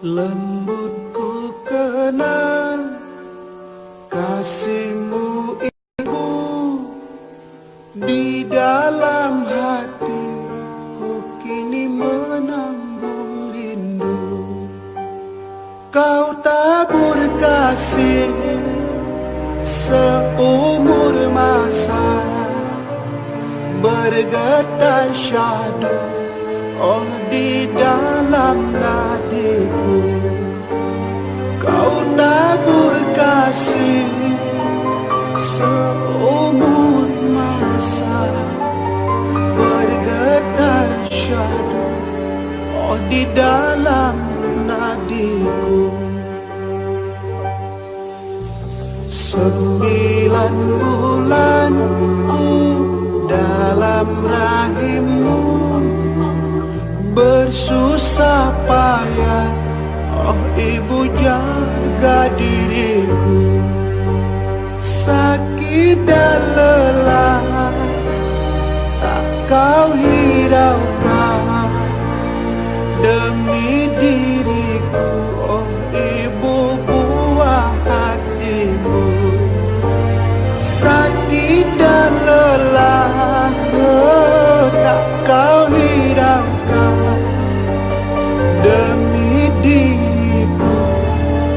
Lembut ku kenal kasihmu ibu, di dalam hatiku kini menambung rindu. Kau tabur kasih seumur masa, bergetar syahdu oh di dalam nadiku. Kau tabur kasih seumur masa, bergetar syahdu oh di dalam nadiku. 9 bulan ku dalam rahimmu, bersusah payah oh ibu jaga diriku. Sakit dan lelah tak kau hiraukan demi diriku oh ibu buah hatimu. Sakit dan lelah tak kau hiraukan demi diriku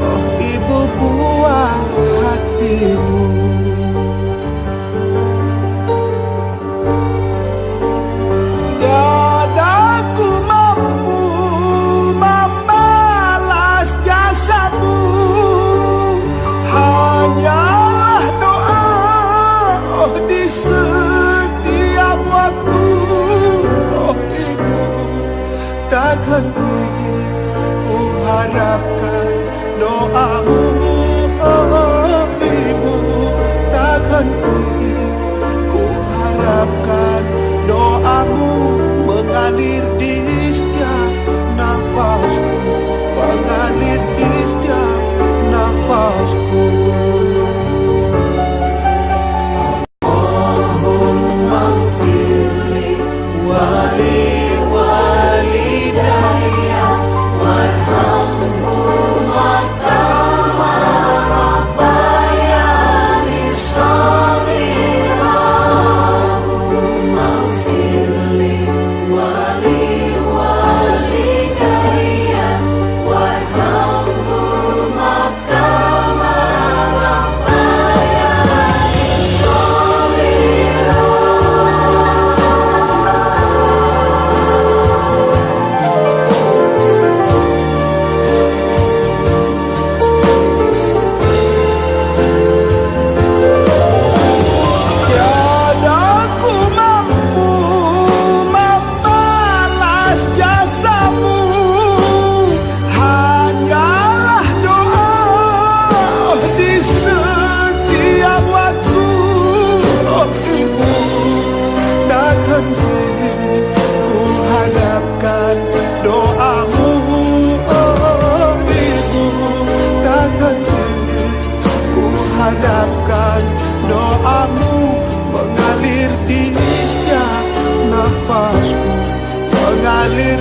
oh ibu buah hatimu. Tiadaku mampu membalas jasamu, hanyalah doa oh di setiap waktu oh ibu. Takkan ku harapkan doamu oh ibu. Takkan ku harapkan doamu mengalir di setiap nafasku, mengalir di setiap nafasku. Allahumma firli wali walidayya warhamhuma kama rabbayani shaghira. Allahumma firli wali walidayya warhamhuma kama rabbayani shaghira. Tiadaku mampu membalas jasamu, hanyalah doa di setiap waktu oh ibu. Takkan ku hadapkan doamu oh ibu. Takkan ku hadapkan doamu mengalir di setiap nafasku, mengalir